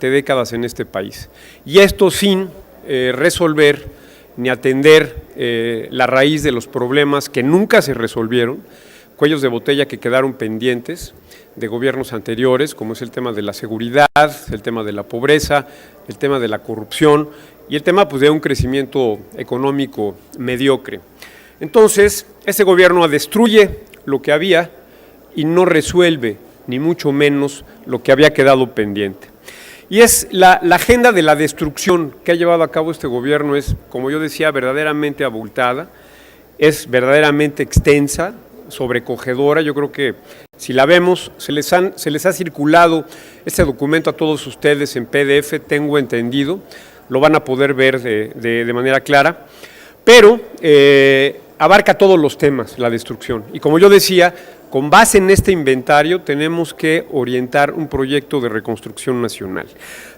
durante décadas en este país. Y esto sin resolver ni atender la raíz de los problemas que nunca se resolvieron, cuellos de botella que quedaron pendientes de gobiernos anteriores, como es el tema de la seguridad, el tema de la pobreza, el tema de la corrupción y el tema pues, de un crecimiento económico mediocre. Entonces, este gobierno destruye lo que había y no resuelve, ni mucho menos, lo que había quedado pendiente. Y es la agenda de la destrucción que ha llevado a cabo este gobierno es, como yo decía, verdaderamente abultada, es verdaderamente extensa, sobrecogedora. Yo creo que si la vemos, se les ha circulado este documento a todos ustedes en PDF, tengo entendido, lo van a poder ver de manera clara, pero abarca todos los temas, la destrucción. Y como yo decía, con base en este inventario tenemos que orientar un proyecto de reconstrucción nacional.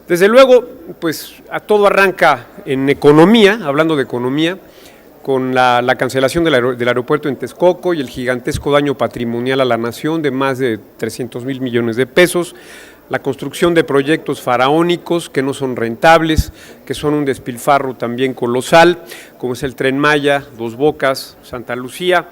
Desde luego, pues a todo arranca en economía, hablando de economía, con la cancelación del aeropuerto en Texcoco y el gigantesco daño patrimonial a la nación de más de 300,000 millones de pesos, la construcción de proyectos faraónicos que no son rentables, que son un despilfarro también colosal, como es el Tren Maya, Dos Bocas, Santa Lucía,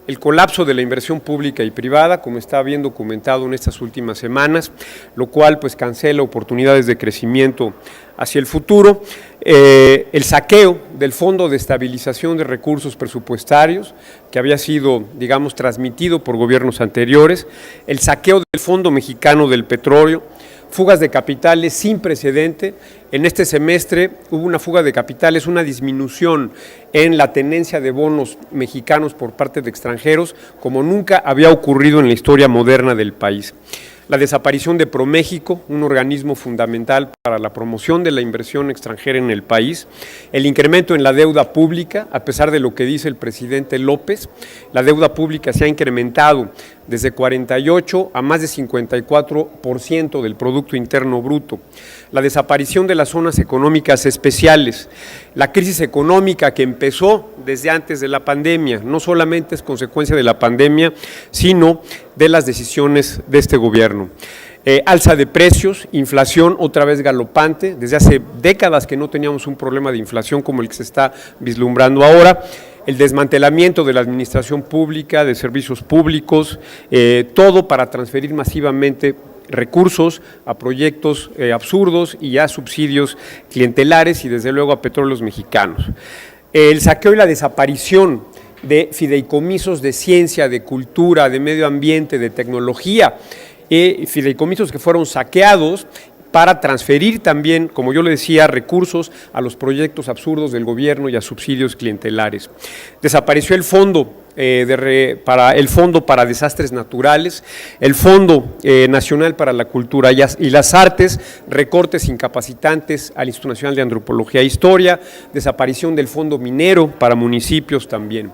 el colapso de la inversión pública y privada, como está bien documentado en estas últimas semanas, lo cual pues cancela oportunidades de crecimiento hacia el futuro, el saqueo del Fondo de Estabilización de Recursos Presupuestarios, que había sido, digamos, transmitido por gobiernos anteriores, el saqueo del Fondo Mexicano del Petróleo, fugas de capitales sin precedente. En este semestre hubo una fuga de capitales, una disminución en la tenencia de bonos mexicanos por parte de extranjeros, como nunca había ocurrido en la historia moderna del país. La desaparición de ProMéxico, un organismo fundamental para la promoción de la inversión extranjera en el país, el incremento en la deuda pública, a pesar de lo que dice el presidente López, la deuda pública se ha incrementado desde 48 a más de 54% del Producto Interno Bruto, la desaparición de las zonas económicas especiales, la crisis económica que empezó desde antes de la pandemia, no solamente es consecuencia de la pandemia, sino de las decisiones de este gobierno. Alza de precios, inflación otra vez galopante, desde hace décadas que no teníamos un problema de inflación como el que se está vislumbrando ahora, el desmantelamiento de la administración pública, de servicios públicos, todo para transferir masivamente recursos a proyectos absurdos y a subsidios clientelares y desde luego a petróleos mexicanos. El saqueo y la desaparición de fideicomisos de ciencia, de cultura, de medio ambiente, de tecnología, fideicomisos que fueron saqueados para transferir también, como yo le decía, recursos a los proyectos absurdos del gobierno y a subsidios clientelares. Desapareció el Fondo para Desastres Naturales, el Fondo Nacional para la Cultura y las Artes, recortes incapacitantes al Instituto Nacional de Antropología e Historia, desaparición del Fondo Minero para municipios también.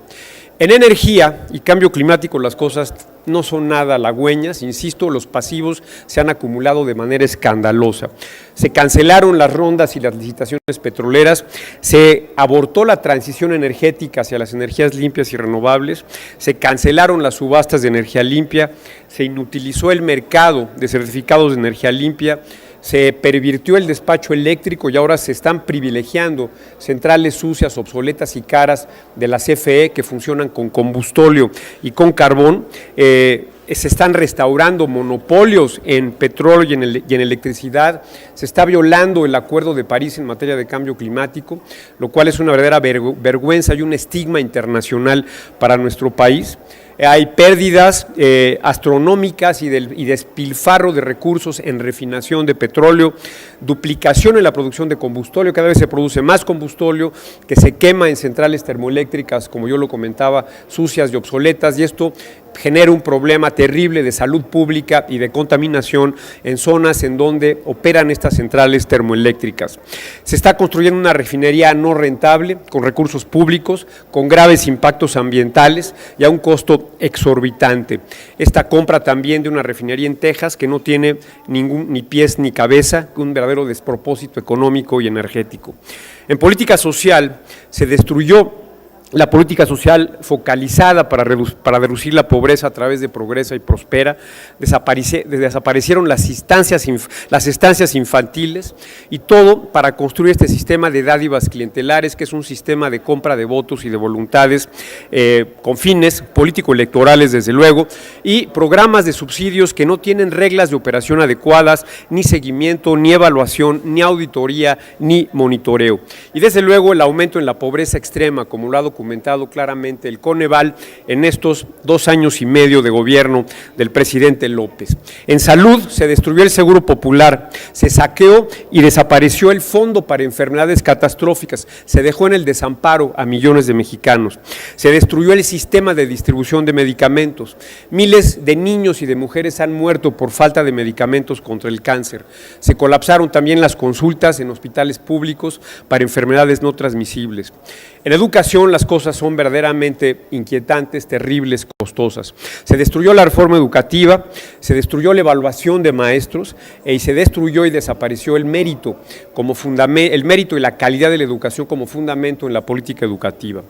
En energía y cambio climático las cosas no son nada halagüeñas, insisto, los pasivos se han acumulado de manera escandalosa. Se cancelaron las rondas y las licitaciones petroleras, se abortó la transición energética hacia las energías limpias y renovables, se cancelaron las subastas de energía limpia, se inutilizó el mercado de certificados de energía limpia, se pervirtió el despacho eléctrico y ahora se están privilegiando centrales sucias, obsoletas y caras de la CFE que funcionan con combustóleo y con carbón. Se están restaurando monopolios en petróleo y en electricidad, se está violando el Acuerdo de París en materia de cambio climático, lo cual es una verdadera vergüenza y un estigma internacional para nuestro país. Hay pérdidas astronómicas y despilfarro de recursos en refinación de petróleo, duplicación en la producción de combustóleo, cada vez se produce más combustóleo que se quema en centrales termoeléctricas, como yo lo comentaba, sucias y obsoletas, y esto genera un problema terrible de salud pública y de contaminación en zonas en donde operan estas centrales termoeléctricas. Se está construyendo una refinería no rentable, con recursos públicos, con graves impactos ambientales y a un costo exorbitante. Esta compra también de una refinería en Texas que no tiene ni pies ni cabeza, un verdadero despropósito económico y energético. En política social se destruyó la política social focalizada para reducir la pobreza a través de Progresa y Prospera, desaparecieron las estancias infantiles, y todo para construir este sistema de dádivas clientelares, que es un sistema de compra de votos y de voluntades con fines político-electorales, desde luego, y programas de subsidios que no tienen reglas de operación adecuadas, ni seguimiento, ni evaluación, ni auditoría, ni monitoreo. Y desde luego el aumento en la pobreza extrema, como lo ha documentado claramente el Coneval en estos 2 años y medio de gobierno del presidente López. En salud se destruyó el Seguro Popular, se saqueó y desapareció el Fondo para Enfermedades Catastróficas, se dejó en el desamparo a millones de mexicanos, se destruyó el sistema de distribución de medicamentos, miles de niños y de mujeres han muerto por falta de medicamentos contra el cáncer, se colapsaron también las consultas en hospitales públicos para enfermedades no transmisibles. En educación las cosas son verdaderamente inquietantes, terribles, costosas. Se destruyó la reforma educativa, se destruyó la evaluación de maestros y se destruyó y desapareció el mérito y la calidad de la educación como fundamento en la política educativa.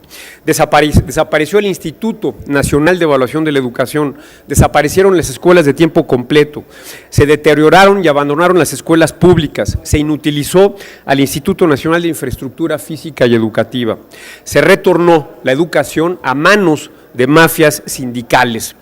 Desapareció el Instituto Nacional de Evaluación de la Educación, desaparecieron las escuelas de tiempo completo, se deterioraron y abandonaron las escuelas públicas, se inutilizó al Instituto Nacional de Infraestructura Física y Educativa. Se retornó la educación a manos de mafias sindicales.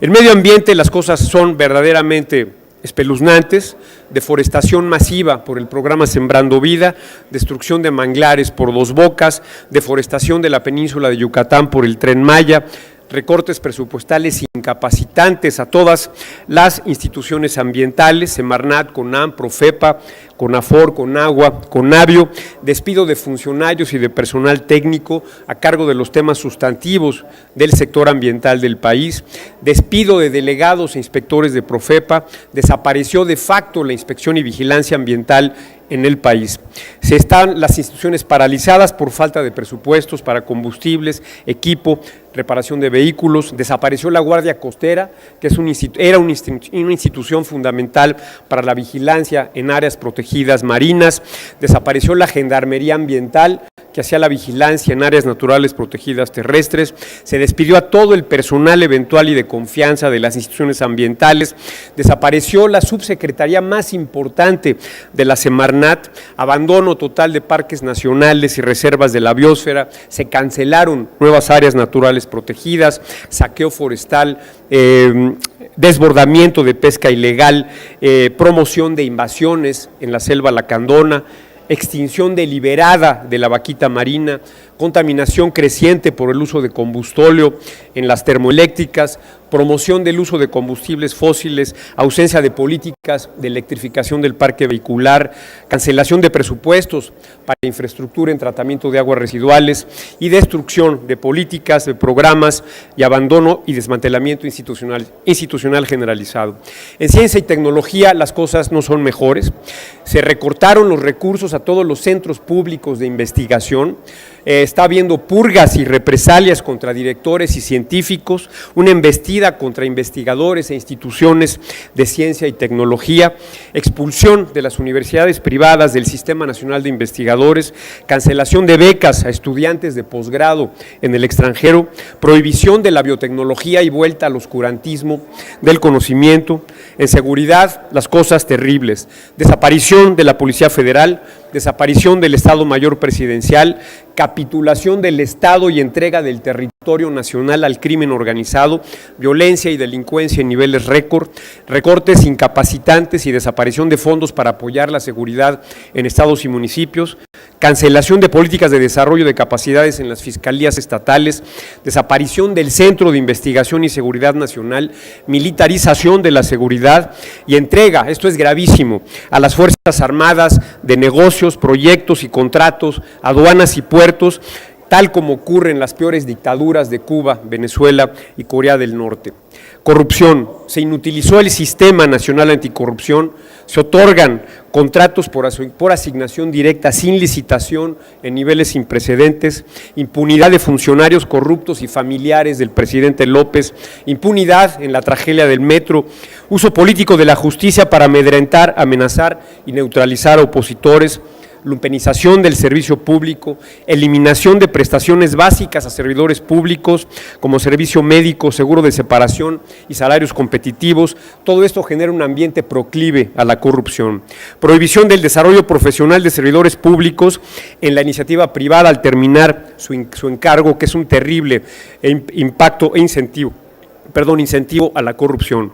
En medio ambiente las cosas son verdaderamente espeluznantes: deforestación masiva por el programa Sembrando Vida, destrucción de manglares por Dos Bocas, deforestación de la península de Yucatán por el Tren Maya, recortes presupuestales incapacitantes a todas las instituciones ambientales, Semarnat, CONAM, Profepa, CONAFOR, CONAGUA, CONAVIO, despido de funcionarios y de personal técnico a cargo de los temas sustantivos del sector ambiental del país, despido de delegados e inspectores de Profepa, desapareció de facto la inspección y vigilancia ambiental en el país. Se están las instituciones paralizadas por falta de presupuestos para combustibles, equipo, reparación de vehículos, desapareció la Guardia Costera, que era una institución fundamental para la vigilancia en áreas protegidas marinas, desapareció la Gendarmería Ambiental, que hacía la vigilancia en áreas naturales protegidas terrestres, se despidió a todo el personal eventual y de confianza de las instituciones ambientales, desapareció la subsecretaría más importante de la Semarnat, abandono total de parques nacionales y reservas de la biosfera, se cancelaron nuevas áreas naturales protegidas, saqueo forestal, desbordamiento de pesca ilegal, promoción de invasiones en la selva lacandona, extinción deliberada de la vaquita marina, contaminación creciente por el uso de combustóleo en las termoeléctricas, promoción del uso de combustibles fósiles, ausencia de políticas de electrificación del parque vehicular, cancelación de presupuestos para infraestructura en tratamiento de aguas residuales y destrucción de políticas, de programas y abandono y desmantelamiento institucional generalizado. En ciencia y tecnología las cosas no son mejores, se recortaron los recursos a todos los centros públicos de investigación, está habiendo purgas y represalias contra directores y científicos, una embestida contra investigadores e instituciones de ciencia y tecnología, expulsión de las universidades privadas del Sistema Nacional de Investigadores, cancelación de becas a estudiantes de posgrado en el extranjero, prohibición de la biotecnología y vuelta al oscurantismo del conocimiento. En seguridad, las cosas terribles: desaparición de la Policía Federal, desaparición del Estado Mayor Presidencial, capitulación del Estado y entrega del territorio nacional al crimen organizado, violencia y delincuencia en niveles récord, recortes incapacitantes y desaparición de fondos para apoyar la seguridad en estados y municipios, cancelación de políticas de desarrollo de capacidades en las fiscalías estatales, desaparición del Centro de Investigación y Seguridad Nacional, militarización de la seguridad y entrega, esto es gravísimo, a las Fuerzas Armadas de negocios, proyectos y contratos, aduanas y puertos, tal como ocurre en las peores dictaduras de Cuba, Venezuela y Corea del Norte. Corrupción: se inutilizó el Sistema Nacional Anticorrupción, se otorgan contratos por asignación directa sin licitación en niveles sin precedentes, impunidad de funcionarios corruptos y familiares del presidente López, impunidad en la tragedia del metro, uso político de la justicia para amedrentar, amenazar y neutralizar a opositores, lumpenización del servicio público, eliminación de prestaciones básicas a servidores públicos como servicio médico, seguro de separación y salarios competitivos. Todo esto genera un ambiente proclive a la corrupción. Prohibición del desarrollo profesional de servidores públicos en la iniciativa privada al terminar su encargo, que es un terrible impacto e incentivo a la corrupción.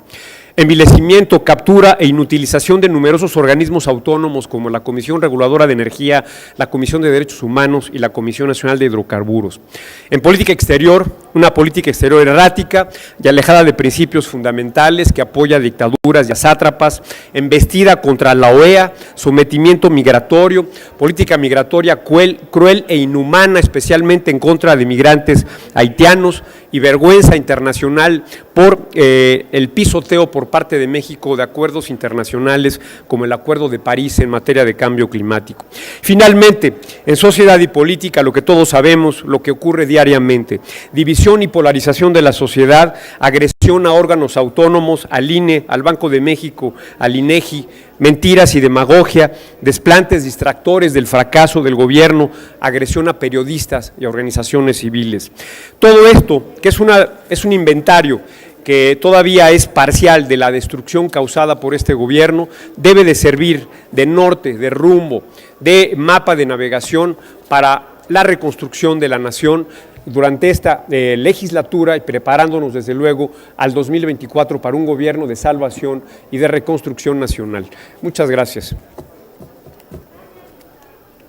Envilecimiento, captura e inutilización de numerosos organismos autónomos como la Comisión Reguladora de Energía, la Comisión de Derechos Humanos y la Comisión Nacional de Hidrocarburos. En política exterior, una política exterior errática y alejada de principios fundamentales que apoya dictaduras y a sátrapas, embestida contra la OEA, sometimiento migratorio, política migratoria cruel e inhumana, especialmente en contra de migrantes haitianos, y vergüenza internacional por el pisoteo por parte de México de acuerdos internacionales como el Acuerdo de París en materia de cambio climático. Finalmente, en sociedad y política, lo que todos sabemos, lo que ocurre diariamente: división y polarización de la sociedad, agresión a órganos autónomos, al INE, al Banco de México, al INEGI, mentiras y demagogia, desplantes distractores del fracaso del gobierno, agresión a periodistas y a organizaciones civiles. Todo esto, que es un inventario que todavía es parcial de la destrucción causada por este gobierno, debe de servir de norte, de rumbo, de mapa de navegación para la reconstrucción de la nación durante esta legislatura y preparándonos desde luego al 2024 para un gobierno de salvación y de reconstrucción nacional. Muchas gracias.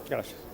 Gracias.